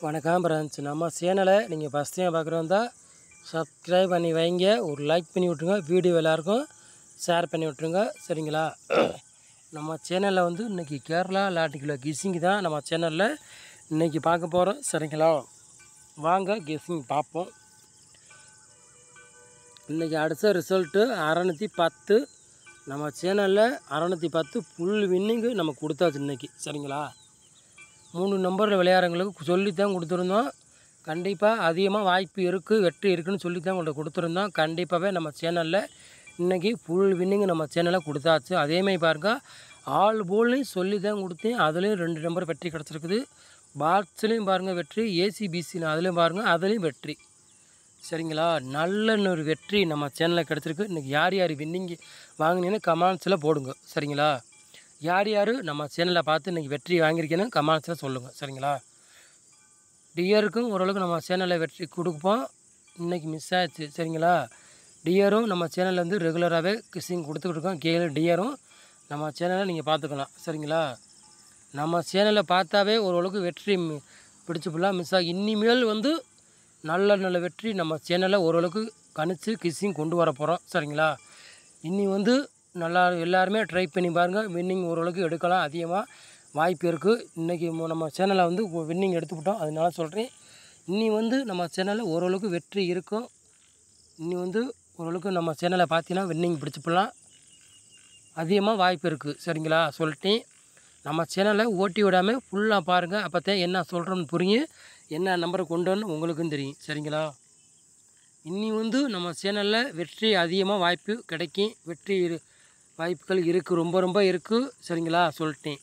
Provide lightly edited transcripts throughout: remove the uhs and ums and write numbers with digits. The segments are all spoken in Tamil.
வணக்கம் ஃப்ரெண்ட்ஸ், நம்ம சேனலை நீங்கள் ஃபஸ்ட் டைம் பார்க்குறதா சப்ஸ்கிரைப் பண்ணி வைங்க, ஒரு லைக் பண்ணி விட்ருங்க, வீடியோ எல்லாருக்கும் ஷேர் பண்ணி விட்ருங்க. சரிங்களா? நம்ம சேனலில் வந்து இன்றைக்கி கேரளா லாட்டிக்குள்ள கெஸ்ஸிங் தான் நம்ம சேனலில் இன்றைக்கி பார்க்க போகிறோம். சரிங்களா? வாங்க கெஸ்ஸிங் பார்ப்போம். இன்றைக்கி அடித்த ரிசல்ட்டு 610. நம்ம சேனலில் 610 ஃபுல் வின்னிங்கு நம்ம கொடுத்தாச்சு இன்றைக்கி. சரிங்களா? 3 நம்பரில் விளையாடுறவங்களுக்கு சொல்லித்தான் கொடுத்துருந்தோம். கண்டிப்பாக அதிகமாக வாய்ப்பு இருக்குது, வெற்றி இருக்குதுன்னு சொல்லித்தான் உங்கள்கிட்ட கொடுத்துருந்தோம். கண்டிப்பாகவே நம்ம சேனலில் இன்றைக்கி ஃபுல் வின்னிங் நம்ம சேனலில் கொடுத்தாச்சு. அதேமாதிரி பாருங்கள், ஆல் போல்லையும் சொல்லி தான் கொடுத்தேன். அதுலேயும் 2 நம்பர் வெற்றி கிடச்சிருக்குது. பாக்ஸ்லேயும் பாருங்கள் வெற்றி, ஏசிபிசியில் அதுலேயும் பாருங்கள், அதுலேயும் வெற்றி. சரிங்களா? நல்ல ஒரு வெற்றி நம்ம சேனலில் கிடச்சிருக்கு. இன்றைக்கி யார் யார் வின்னிங் வாங்கினீங்கன்னு கமெண்ட்ஸில் போடுங்க. சரிங்களா? யார் யார் நம்ம சேனலில் பார்த்து இன்றைக்கி வெற்றி வாங்கியிருக்கேன்னு கமெண்ட்ஸில் சொல்லுங்கள். சரிங்களா? டியருக்கும் ஓரளவுக்கு நம்ம சேனலில் வெற்றி கொடுப்போம். இன்றைக்கி மிஸ் ஆச்சு. சரிங்களா? டியரும் நம்ம சேனலில் வந்து ரெகுலராகவே கிஸ்ஸிங் கொடுத்துக்கிட்டு இருக்கோம். டியரும் நம்ம சேனலை நீங்கள் பார்த்துக்கலாம். சரிங்களா? நம்ம சேனலை பார்த்தாவே ஓரளவுக்கு வெற்றி பிடிச்சி ஃபுல்லாக மிஸ் ஆகி இனிமேல் வந்து நல்ல வெற்றி நம்ம சேனலில் ஓரளவுக்கு கணிச்சு கிஸ்ஸிங் கொண்டு வர போகிறோம். சரிங்களா? இனி வந்து நல்லா எல்லாருமே ட்ரை பண்ணி பாருங்கள். வின்னிங் ஓரளவுக்கு எடுக்கலாம், அதிகமாக வாய்ப்பு இருக்குது. இன்றைக்கி நம்ம சேனலை வந்து வின்னிங் எடுத்துக்கிட்டோம், அதனால சொல்கிறேன். இன்னி வந்து நம்ம சேனலில் ஓரளவுக்கு வெற்றி இருக்கும். இன்னி வந்து ஓரளவுக்கு நம்ம சேனலை பார்த்தீங்கன்னா வின்னிங் பிடிச்சிப்படலாம், அதிகமாக வாய்ப்பு இருக்குது. சரிங்களா? சொல்லிட்டேன். நம்ம சேனலை ஓட்டி விடாமல் ஃபுல்லாக பாருங்கள். அப்போ தான் என்ன சொல்கிறோன்னு புரியும், என்ன நம்பரை கொண்டு வரணும் உங்களுக்கும் தெரியும். சரிங்களா? இன்னி வந்து நம்ம சேனலில் வெற்றி அதிகமாக வாய்ப்பு கிடைக்கும். வெற்றி வாய்ப்புகள் இருக்குது, ரொம்ப இருக்குது. சரிங்களா? சொல்லிட்டேன்.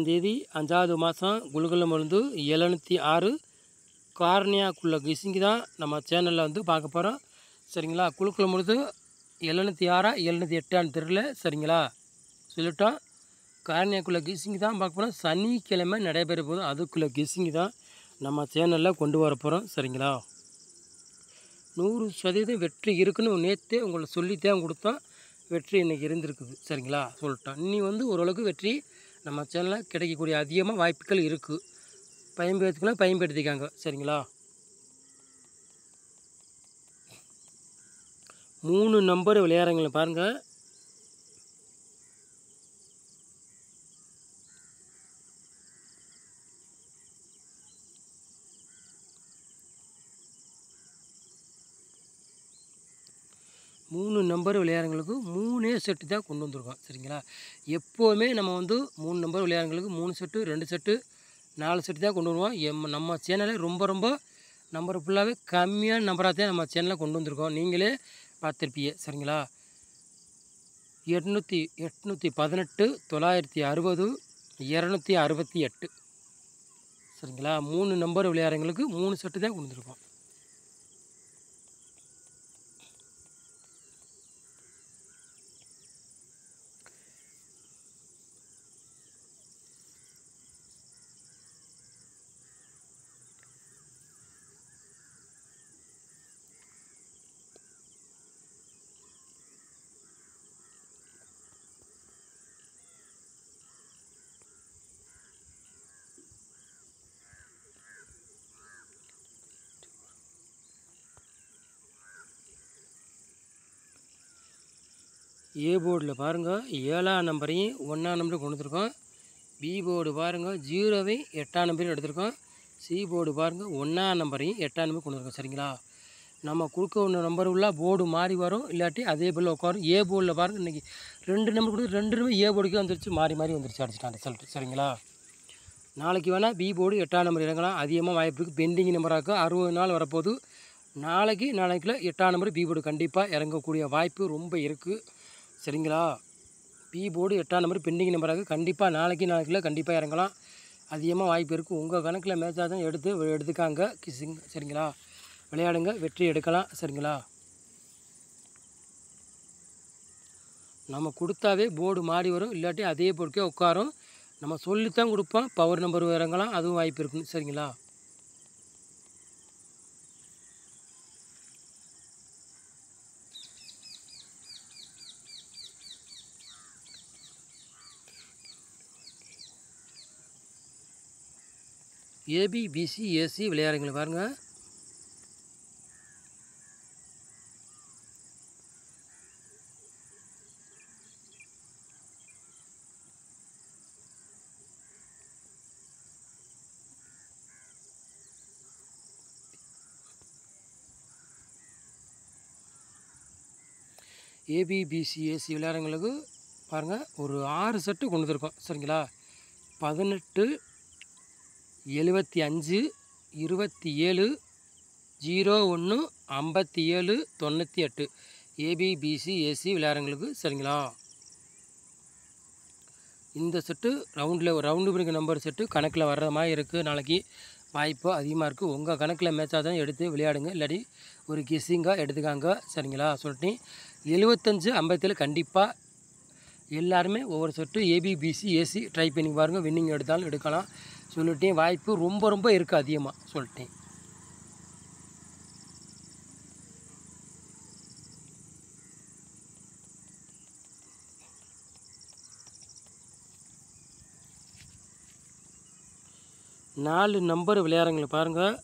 தேதி 5வது மாதம் குலுகுலம் வந்து 706 கார்னியாக்குள்ள கிஸ்ஸிங் தான் நம்ம சேனலில் வந்து பார்க்க போகிறோம். சரிங்களா? குலுக்குலம் பொழுது 706 708 தெரியல. சரிங்களா? சொல்லிட்டோம். கார்னியாக்குள்ள கிஸ்ஸிங் தான் பார்க்க போகிறோம். சனிக்கிழமை நடைபெற போதும், அதுக்குள்ளே கிஸ்ஸிங் தான் நம்ம சேனலில் கொண்டு வர போகிறோம். சரிங்களா? 100% வெற்றி இருக்குன்னு நேற்றே உங்களை சொல்லித்தான் கொடுத்தோம். வெற்றி இன்றைக்கி இருந்திருக்குது. சரிங்களா? சொல்லிட்டோம். இன்னி வந்து ஓரளவுக்கு வெற்றி நம்ம சேனலில் கிடைக்கக்கூடிய அதிகமாக வாய்ப்புகள் இருக்குது. பயன்படுத்திக்காங்க. சரிங்களா? 3 நம்பர் விளையாடுறவங்களை பாருங்கள். நம்பர் விளையாடுறவங்களுக்கு 3 செட்டு தான் கொண்டு வந்திருக்கோம். சரிங்களா? எப்போவுமே நம்ம வந்து 3 நம்பர் விளையாடுறவங்களுக்கு 3 செட்டு, 2 செட்டு, 4 செட்டு தான் கொண்டு வருவோம். நம்ம சேனலை ரொம்ப நம்பர் ஃபுல்லாகவே கம்மியான நம்பராக தான் நம்ம சேனலில் கொண்டு வந்திருக்கோம். நீங்களே பார்த்துருப்பீங்க. சரிங்களா? 818, 960, 268. சரிங்களா? 3 நம்பர் விளையாடுறவங்களுக்கு 3 செட்டு தான் கொண்டு வந்திருக்கோம். ஏ போர்டில் பாருங்கள் 7ஆம் நம்பரையும் 1ஆம் நம்பரையும் கொண்டு வந்துருக்கோம். பி போர்டு பாருங்கள் 0வையும் 8ஆம் நம்பரையும் எடுத்திருக்கோம். சி போர்டு பாருங்கள் 1ஆம் நம்பரையும் 8ஆம் நம்பரையும் கொண்டு வந்துருக்கோம். சரிங்களா? நம்ம கொடுக்க ஒன்று நம்பர் உள்ள போர்டு மாறி வரும், இல்லாட்டி அதே போல் உட்காரும். ஏ போர்டில் பாருங்கள் இன்றைக்கி 2 நம்பர் கொடுத்து 2 நம்பர் ஏ போர்டுக்கே வந்துருச்சு, மாறி வந்துருச்சு, அடிச்சிட்டான் ரிசல்ட்டு. சரிங்களா? நாளைக்கு வேணால் பி போர்டு 8ஆம் நம்பர் இறங்கலாம், அதிகமாக வாய்ப்பு இருக்குது. பெண்டிங் நம்பராக 60 நாள் வரப்போகுது. நாளைக்குள்ள 8ஆம் நம்பர் பி போர்டு கண்டிப்பாக இறங்கக்கூடிய வாய்ப்பு ரொம்ப இருக்குது. சரிங்களா? பி போர்டு 8ஆம் நம்பர் பெண்டிங் நம்பராக கண்டிப்பாக நாளைக்குள்ள கண்டிப்பாக இறங்கலாம், அதிகமாக வாய்ப்பு இருக்குது. உங்கள் கணக்கில் மேட்சாக தான் எடுத்துக்காங்க கிஸ்ஸிங். சரிங்களா? விளையாடுங்க, வெற்றி எடுக்கலாம். சரிங்களா? நம்ம கொடுத்தாவே போர்டு மாறி வரும், இல்லாட்டி அதே போர்டுக்கே உட்காரும். நம்ம சொல்லித்தான் கொடுப்போம். பவர் நம்பர் இறங்கலாம், அதுவும் வாய்ப்பு இருக்குன்னு. சரிங்களா? ஏபி, பிசி, ஏசி விளையாடுங்களை பாருங்கள். ஏபி, பிசி, ஏசி விளையாடுங்களுக்கு பாருங்கள், ஒரு 6 செட்டு கொண்டு வந்திருக்கோம். சரிங்களா? 18, 75, 27, 01, 57, 98 ஏபி, பிசி, ஏசி விளையாடுங்களுக்கு. சரிங்களா? இந்த செட்டு ரவுண்டு பிரிக்க நம்பர் செட்டு கணக்கில் வர்ற மாதிரி இருக்குது. நாளைக்கு வாய்ப்பு அதிகமாக இருக்குது. உங்கள் கணக்கில் மேட்சாக தான் எடுத்து விளையாடுங்க, இல்லாட்டி ஒரு கெஸ்ஸிங்காக எடுத்துக்காங்க. சரிங்களா? சொல்லிட்டேன். 75, 57 கண்டிப்பாக எல்லாருமே ஒவ்வொரு set AB, BC, AC try பண்ணி பாருங்கள். வின்னிங் எடுத்தாலும் எடுக்கலாம். சொல்லிட்டேன். வாய்ப்பு ரொம்ப ரொம்ப இருக்குது அதிகமாக. சொல்லிட்டேன். நாலு நம்பர் விளையாடுங்களை பாருங்கள்.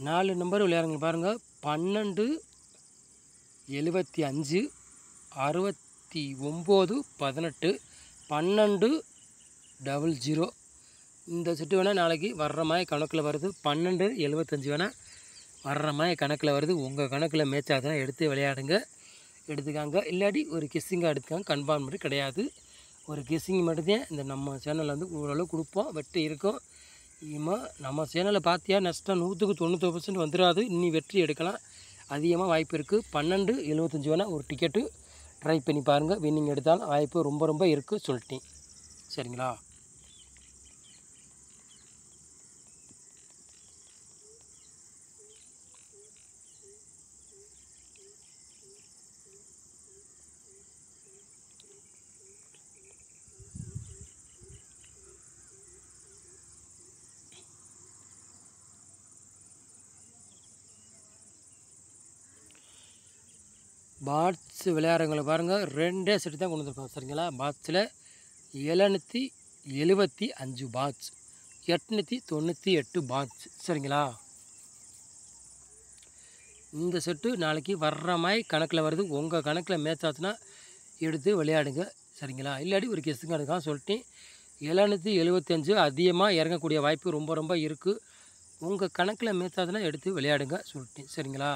நாலு நம்பர் விளையாடுங்க பாருங்கள். 12, 75, 69, 18, 12, 00 இந்த செட்டு வேணால் நாளைக்கு வர்ற மாதிரி கணக்கில் வருது. 12, 75 வேணால் வர்ற மாதிரி கணக்கில் வருது. உங்கள் கணக்கில் மேட்சாக தான் எடுத்து விளையாடுங்க, எடுத்துக்காங்க. இல்லாட்டி ஒரு கெஸ்ஸிங்காக எடுத்துக்காங்க. கன்ஃபார்ம் மட்டும் கிடையாது, ஒரு கெஸ்ஸிங் மட்டும்தான் இந்த நம்ம சேனலில் வந்து ஓரளவு கொடுப்போம். வெற்றி இருக்கும். நம்ம சேனலை பார்த்தியா நஷ்டம் 100% வந்துடாது. இன்னி வெற்றி எடுக்கலாம், அதிகமாக வாய்ப்பு இருக்குது. 12, 75 வேணால் ஒரு டிக்கெட்டு ட்ரை பண்ணி பாருங்கள். வின்னிங் எடுத்தாலும் வாய்ப்பு ரொம்ப ரொம்ப இருக்குது. சொல்லிட்டேன். சரிங்களா? பாட்ஸ் விளையாடுறவங்களை பாருங்கள். 2 செட்டு தான் கொண்டு வந்திருக்கோம். சரிங்களா? பாட்ஸில் 775 பாட்ஸ், 898 பாட்ஸ். சரிங்களா? இந்த செட்டு நாளைக்கு வர்ற மாதிரி கணக்கில் வருது. உங்கள் கணக்கில் மேட்ச் ஆச்சுன்னா எடுத்து விளையாடுங்க. சரிங்களா? இல்லாட்டி ஒரு கெஸ்ஸுங்க எடுக்கலாம். சொல்லிட்டேன். 775 அதிகமாக இறங்கக்கூடிய வாய்ப்பு ரொம்ப ரொம்ப இருக்குது. உங்கள் கணக்கில் மேட்ச் ஆச்சுன்னா எடுத்து விளையாடுங்க. சொல்லிட்டேன். சரிங்களா?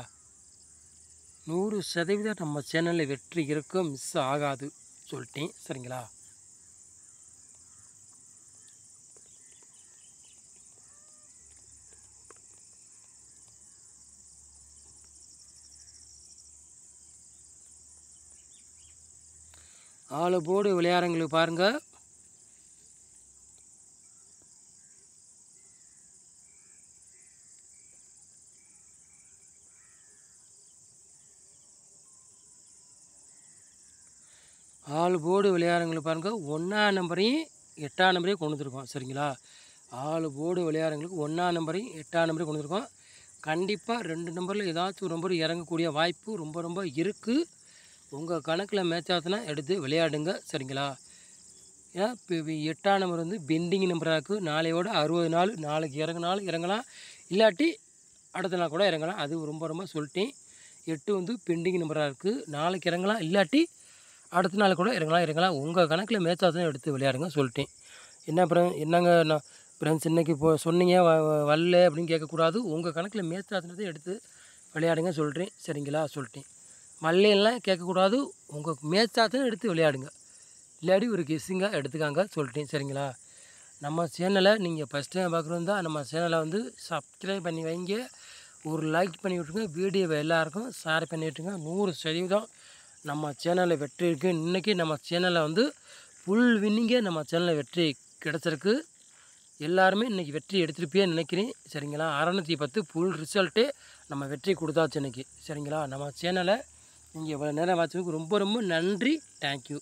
100% நம்ம சேனலில் வெற்றி இருக்கும், மிஸ் ஆகாது. சொல்லிட்டேன். சரிங்களா? ஆளு போர்டு விளையாடுறவங்களுக்கு பாருங்கள். ஆள் போர்டு விளையாடுறவங்களுக்கு பாருங்கள். 1ஆம் நம்பரையும் 8ஆம் நம்பரையும் கொண்டு வந்துருக்கோம். சரிங்களா? ஆள் போர்டு விளையாடுறவங்களுக்கு 1ஆம் நம்பரையும் 8ஆம் நம்பரையும் கொண்டு வந்துருக்கோம். கண்டிப்பாக 2 நம்பரில் ஏதாச்சும் ஒரு நம்பர் இறங்கக்கூடிய வாய்ப்பு ரொம்ப ரொம்ப இருக்குது. உங்கள் கணக்கில் மேட்ச் ஆச்சுன்னா எடுத்து விளையாடுங்க. சரிங்களா? ஏன்னா இப்போ 8ஆம் நம்பர் வந்து பெண்டிங் நம்பராக இருக்குது. நாளையோட 60 நாள், நாளைக்கு இறங்கினாலும் இறங்கலாம், இல்லாட்டி அடுத்த நாள் கூட இறங்கலாம். அது ரொம்ப ரொம்ப சொல்லிட்டேன். 8 வந்து பெண்டிங் நம்பராக இருக்குது. நாளைக்கு இறங்கலாம், இல்லாட்டி அடுத்த நாள் கூட இறங்கலாம். உங்கள் கணக்கில் மேட்ச் ஆச்சுன்னா எடுத்து விளையாடுங்க. சொல்லிட்டேன். என்னங்க நான் ஃப்ரெண்ட்ஸ் இன்றைக்கி இப்போ சொன்னீங்க வரல அப்படின்னு கேட்கக்கூடாது. உங்கள் கணக்கில் மேட்ச் ஆச்சுனதை எடுத்து விளையாடுங்க சொல்கிறேன். சரிங்களா? சொல்லிட்டேன். வரலாம் கேட்கக்கூடாது. உங்கள் மேட்ச் ஆச்சுன்னா எடுத்து விளையாடுங்க, இல்லாட்டி ஒரு கெஸ்ஸிங்காக எடுத்துக்காங்க. சொல்லிட்டேன். சரிங்களா? நம்ம சேனலை நீங்கள் ஃபஸ்ட் டைம் பார்க்குறது தான் நம்ம சேனலை வந்து சப்ஸ்கிரைப் பண்ணி வைங்க. ஒரு லைக் பண்ணி விட்ருங்க. வீடியோவை எல்லாருக்கும் ஷேர் பண்ணி விட்ருங்க. 100% நம்ம சேனலில் வெற்றி இருக்குது. இன்றைக்கி நம்ம சேனலில் வந்து ஃபுல் வின்னிங்கே நம்ம சேனலில் வெற்றி கிடச்சிருக்கு. எல்லாருமே இன்றைக்கி வெற்றி எடுத்துருப்பேன்னு நினைக்கிறேன். சரிங்களா? 610 ஃபுல் ரிசல்ட்டே நம்ம வெற்றி கொடுத்தாச்சு இன்றைக்கி. சரிங்களா? நம்ம சேனலை நீங்கள் இவ்வளோ நேரம் வாட்சதுக்கு ரொம்ப ரொம்ப நன்றி. தேங்க்யூ.